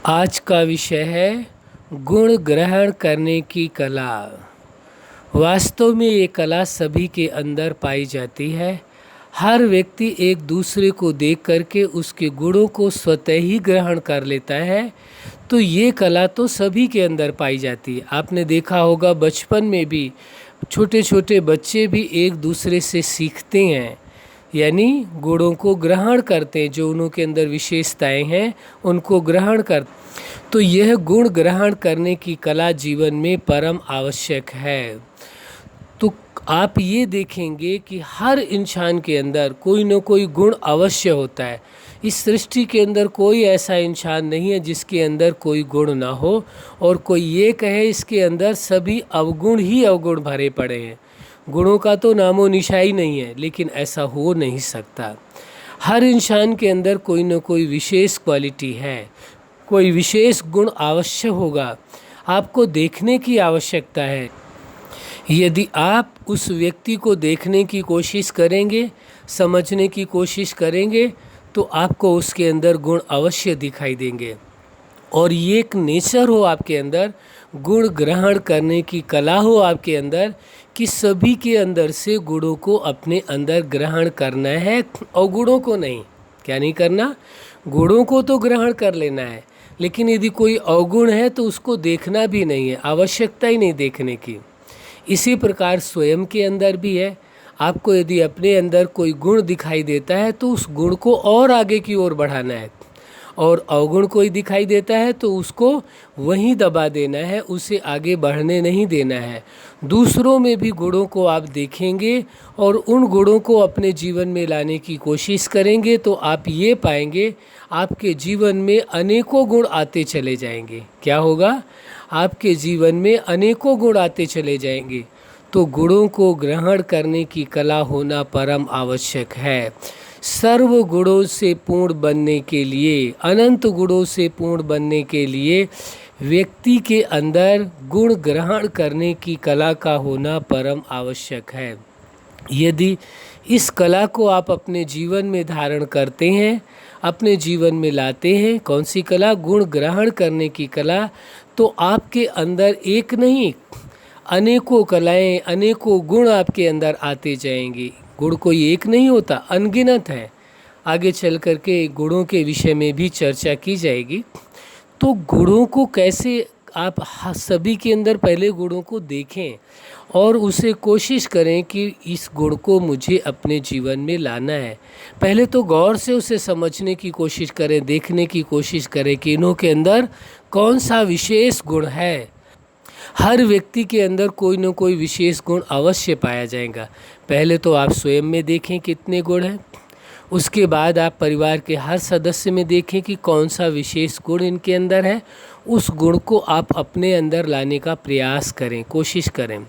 आज का विषय है गुण ग्रहण करने की कला। वास्तव में ये कला सभी के अंदर पाई जाती है। हर व्यक्ति एक दूसरे को देख करके उसके गुणों को स्वतः ही ग्रहण कर लेता है। तो ये कला तो सभी के अंदर पाई जाती है। आपने देखा होगा बचपन में भी छोटे छोटे बच्चे भी एक दूसरे से सीखते हैं, यानी गुणों को ग्रहण करते हैं। जो उनके अंदर विशेषताएं हैं उनको ग्रहण कर, तो यह गुण ग्रहण करने की कला जीवन में परम आवश्यक है। तो आप ये देखेंगे कि हर इंसान के अंदर कोई न कोई गुण अवश्य होता है। इस सृष्टि के अंदर कोई ऐसा इंसान नहीं है जिसके अंदर कोई गुण ना हो, और कोई ये कहे इसके अंदर सभी अवगुण ही अवगुण भरे पड़े हैं। गुणों का तो नामो निशाई नहीं है, लेकिन ऐसा हो नहीं सकता। हर इंसान के अंदर कोई न कोई विशेष क्वालिटी है, कोई विशेष गुण अवश्य होगा। आपको देखने की आवश्यकता है। यदि आप उस व्यक्ति को देखने की कोशिश करेंगे, समझने की कोशिश करेंगे, तो आपको उसके अंदर गुण अवश्य दिखाई देंगे। और ये एक नेचर हो आपके अंदर, गुण ग्रहण करने की कला हो आपके अंदर, कि सभी के अंदर से गुणों को अपने अंदर ग्रहण करना है और गुणों को नहीं। क्या नहीं करना? गुणों को तो ग्रहण कर लेना है, लेकिन यदि कोई अवगुण है तो उसको देखना भी नहीं है, आवश्यकता ही नहीं देखने की। इसी प्रकार स्वयं के अंदर भी है। आपको यदि अपने अंदर कोई गुण दिखाई देता है तो उस गुण को और आगे की ओर बढ़ाना है, और अवगुण कोई दिखाई देता है तो उसको वहीं दबा देना है, उसे आगे बढ़ने नहीं देना है। दूसरों में भी गुणों को आप देखेंगे और उन गुणों को अपने जीवन में लाने की कोशिश करेंगे तो आप ये पाएंगे आपके जीवन में अनेकों गुण आते चले जाएंगे। क्या होगा? आपके जीवन में अनेकों गुण आते चले जाएंगे। तो गुणों को ग्रहण करने की कला होना परम आवश्यक है। सर्व गुणों से पूर्ण बनने के लिए, अनंत गुणों से पूर्ण बनने के लिए व्यक्ति के अंदर गुण ग्रहण करने की कला का होना परम आवश्यक है। यदि इस कला को आप अपने जीवन में धारण करते हैं, अपने जीवन में लाते हैं, कौन सी कला? गुण ग्रहण करने की कला, तो आपके अंदर एक नहीं अनेकों कलाएं, अनेकों गुण आपके अंदर आते जाएंगे। गुण कोई एक नहीं होता, अनगिनत है। आगे चल कर के गुणों के विषय में भी चर्चा की जाएगी। तो गुणों को कैसे आप सभी के अंदर पहले गुणों को देखें और उसे कोशिश करें कि इस गुण को मुझे अपने जीवन में लाना है। पहले तो गौर से उसे समझने की कोशिश करें, देखने की कोशिश करें कि इन्हों के अंदर कौन सा विशेष गुण है। हर व्यक्ति के अंदर कोई न कोई विशेष गुण अवश्य पाया जाएगा। पहले तो आप स्वयं में देखें कितने गुण हैं, उसके बाद आप परिवार के हर सदस्य में देखें कि कौन सा विशेष गुण इनके अंदर है। उस गुण को आप अपने अंदर लाने का प्रयास करें, कोशिश करें।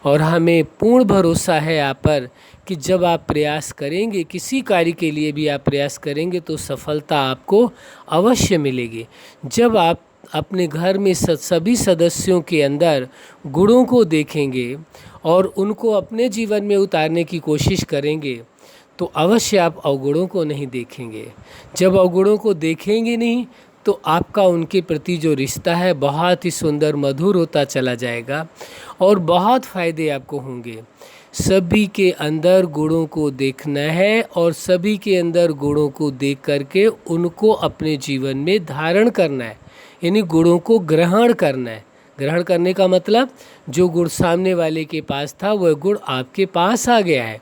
और हमें पूर्ण भरोसा है आप पर कि जब आप प्रयास करेंगे, किसी कार्य के लिए भी आप प्रयास करेंगे, तो सफलता आपको अवश्य मिलेगी। जब आप अपने घर में सभी सदस्यों के अंदर गुणों को देखेंगे और उनको अपने जीवन में उतारने की कोशिश करेंगे, तो अवश्य आप अवगुणों को नहीं देखेंगे। जब अवगुणों को देखेंगे नहीं, तो आपका उनके प्रति जो रिश्ता है बहुत ही सुंदर, मधुर होता चला जाएगा और बहुत फ़ायदे आपको होंगे। सभी के अंदर गुणों को देखना है और सभी के अंदर गुणों को देख करके उनको अपने जीवन में धारण करना है, यानी गुणों को ग्रहण करना है। ग्रहण करने का मतलब जो गुण सामने वाले के पास था वह गुण आपके पास आ गया है।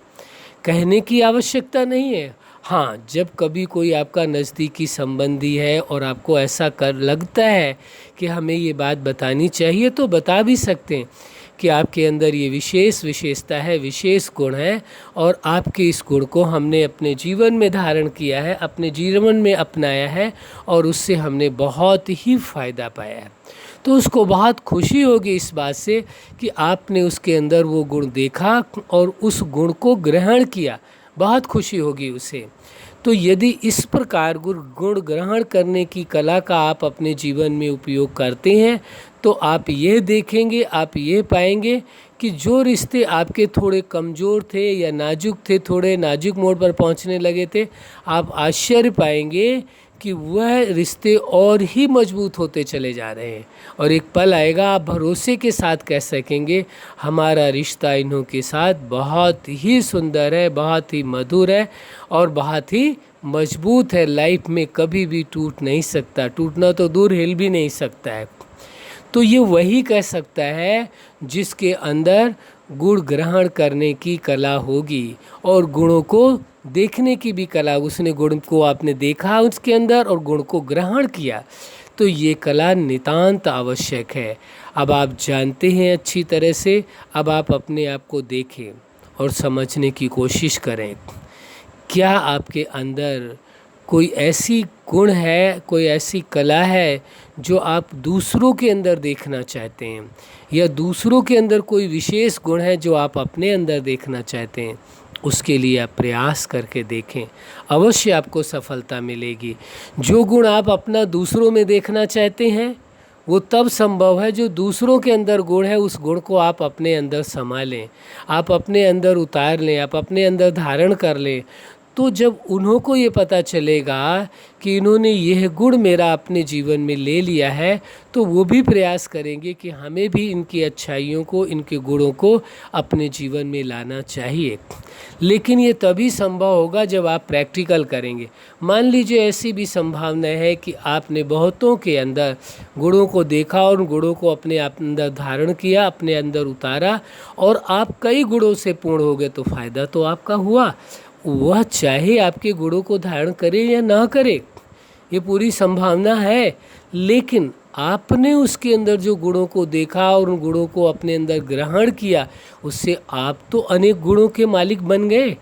कहने की आवश्यकता नहीं है। हाँ, जब कभी कोई आपका नज़दीकी संबंधी है और आपको ऐसा कर लगता है कि हमें ये बात बतानी चाहिए, तो बता भी सकते हैं कि आपके अंदर ये विशेष विशेषता है, विशेष गुण है, और आपके इस गुण को हमने अपने जीवन में धारण किया है, अपने जीवन में अपनाया है, और उससे हमने बहुत ही फ़ायदा पाया है। तो उसको बहुत खुशी होगी इस बात से कि आपने उसके अंदर वो गुण देखा और उस गुण को ग्रहण किया, बहुत खुशी होगी उसे। तो यदि इस प्रकार गुण ग्रहण करने की कला का आप अपने जीवन में उपयोग करते हैं, तो आप ये देखेंगे, आप ये पाएंगे कि जो रिश्ते आपके थोड़े कमज़ोर थे या नाजुक थे, थोड़े नाजुक मोड़ पर पहुंचने लगे थे, आप आश्चर्य पाएंगे कि वह रिश्ते और ही मजबूत होते चले जा रहे हैं। और एक पल आएगा आप भरोसे के साथ कह सकेंगे हमारा रिश्ता इन्हों के साथ बहुत ही सुंदर है, बहुत ही मधुर है और बहुत ही मजबूत है। लाइफ में कभी भी टूट नहीं सकता, टूटना तो दूर हिल भी नहीं सकता है। तो ये वही कह सकता है जिसके अंदर गुण ग्रहण करने की कला होगी और गुणों को देखने की भी कला। उसने गुण को आपने देखा उसके अंदर और गुण को ग्रहण किया, तो ये कला नितांत आवश्यक है। अब आप जानते हैं अच्छी तरह से, अब आप अपने आप को देखें और समझने की कोशिश करें। क्या आपके अंदर कोई ऐसी गुण है, कोई ऐसी कला है जो आप दूसरों के अंदर देखना चाहते हैं, या दूसरों के अंदर कोई विशेष गुण है जो आप अपने अंदर देखना चाहते हैं? उसके लिए आप प्रयास करके देखें, अवश्य आपको सफलता मिलेगी। जो गुण आप अपना दूसरों में देखना चाहते हैं वो तब संभव है जो दूसरों के अंदर गुण है उस गुण को आप अपने अंदर समा लें, आप अपने अंदर उतार लें, आप अपने अंदर धारण कर लें। तो जब उन्हों को ये पता चलेगा कि इन्होंने यह गुण मेरा अपने जीवन में ले लिया है, तो वो भी प्रयास करेंगे कि हमें भी इनकी अच्छाइयों को, इनके गुणों को अपने जीवन में लाना चाहिए। लेकिन ये तभी संभव होगा जब आप प्रैक्टिकल करेंगे। मान लीजिए ऐसी भी संभावना है कि आपने बहुतों के अंदर गुणों को देखा और गुणों को अपने अंदर धारण किया, अपने अंदर उतारा और आप कई गुणों से पूर्ण हो गए, तो फ़ायदा तो आपका हुआ। वह चाहे आपके गुणों को धारण करे या ना करे, ये पूरी संभावना है, लेकिन आपने उसके अंदर जो गुणों को देखा और उन गुणों को अपने अंदर ग्रहण किया, उससे आप तो अनेक गुणों के मालिक बन गए,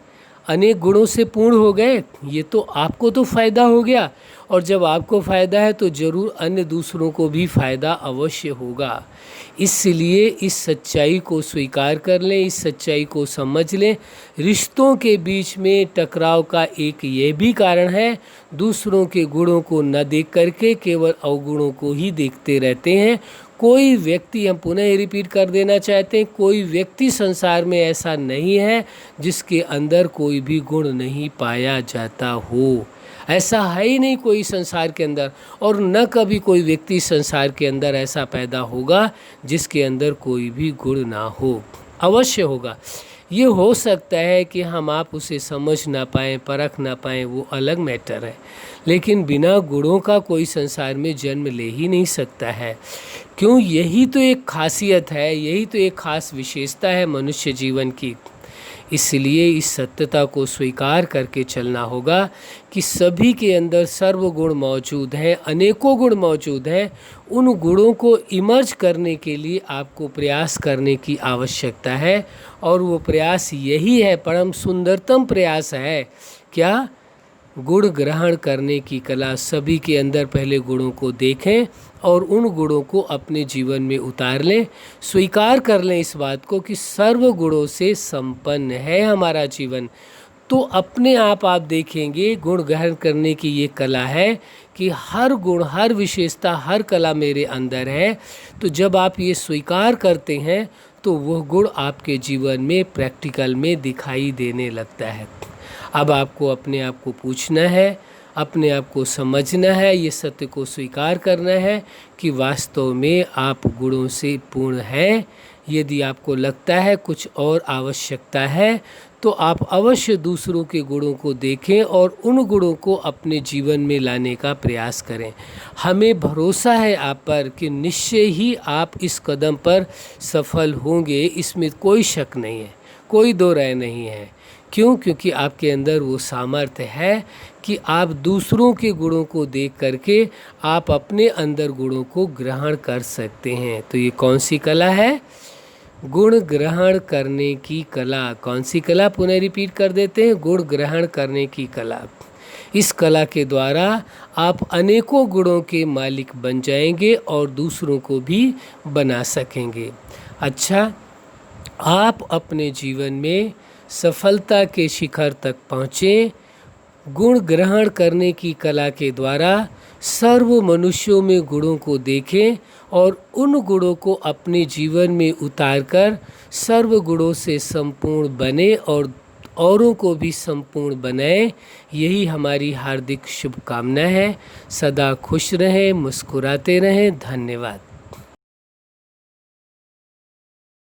अनेक गुणों से पूर्ण हो गए। ये तो आपको तो फ़ायदा हो गया, और जब आपको फ़ायदा है तो ज़रूर अन्य दूसरों को भी फ़ायदा अवश्य होगा। इसलिए इस सच्चाई को स्वीकार कर लें, इस सच्चाई को समझ लें। रिश्तों के बीच में टकराव का एक ये भी कारण है, दूसरों के गुणों को न देख करके केवल अवगुणों को ही देखते रहते हैं। कोई व्यक्ति, हम पुनः रिपीट कर देना चाहते हैं, कोई व्यक्ति संसार में ऐसा नहीं है जिसके अंदर कोई भी गुण नहीं पाया जाता हो। ऐसा है ही नहीं कोई संसार के अंदर, और न कभी कोई व्यक्ति संसार के अंदर ऐसा पैदा होगा जिसके अंदर कोई भी गुण ना हो। अवश्य होगा। ये हो सकता है कि हम आप उसे समझ ना पाएँ, परख ना पाएँ, वो अलग मैटर है, लेकिन बिना गुणों का कोई संसार में जन्म ले ही नहीं सकता है। क्यों? यही तो एक खासियत है, यही तो एक खास विशेषता है मनुष्य जीवन की। इसलिए इस सत्यता को स्वीकार करके चलना होगा कि सभी के अंदर सर्वगुण मौजूद हैं, अनेकों गुण मौजूद हैं। उन गुणों को इमर्ज करने के लिए आपको प्रयास करने की आवश्यकता है, और वो प्रयास यही है, परम सुंदरतम प्रयास है। क्या? गुण ग्रहण करने की कला। सभी के अंदर पहले गुणों को देखें और उन गुणों को अपने जीवन में उतार लें। स्वीकार कर लें इस बात को कि सर्व गुणों से संपन्न है हमारा जीवन। तो अपने आप देखेंगे गुण ग्रहण करने की ये कला है कि हर गुण, हर विशेषता, हर कला मेरे अंदर है। तो जब आप ये स्वीकार करते हैं तो वह गुण आपके जीवन में प्रैक्टिकल में दिखाई देने लगता है। अब आपको अपने आप को पूछना है, अपने आप को समझना है, ये सत्य को स्वीकार करना है कि वास्तव में आप गुणों से पूर्ण हैं। यदि आपको लगता है कुछ और आवश्यकता है तो आप अवश्य दूसरों के गुणों को देखें और उन गुणों को अपने जीवन में लाने का प्रयास करें। हमें भरोसा है आप पर कि निश्चय ही आप इस कदम पर सफल होंगे, इसमें कोई शक नहीं है, कोई दो राय नहीं है। क्यों? क्योंकि आपके अंदर वो सामर्थ्य है कि आप दूसरों के गुणों को देख करके आप अपने अंदर गुणों को ग्रहण कर सकते हैं। तो ये कौन सी कला है? गुण ग्रहण करने की कला। कौन सी कला? पुनः रिपीट कर देते हैं, गुण ग्रहण करने की कला। इस कला के द्वारा आप अनेकों गुणों के मालिक बन जाएंगे और दूसरों को भी बना सकेंगे। अच्छा, आप अपने जीवन में सफलता के शिखर तक पहुँचें। गुण ग्रहण करने की कला के द्वारा सर्व मनुष्यों में गुणों को देखें और उन गुणों को अपने जीवन में उतारकर सर्व गुणों से संपूर्ण बने और औरों को भी संपूर्ण बनाएं। यही हमारी हार्दिक शुभकामना है। सदा खुश रहें, मुस्कुराते रहें। धन्यवाद।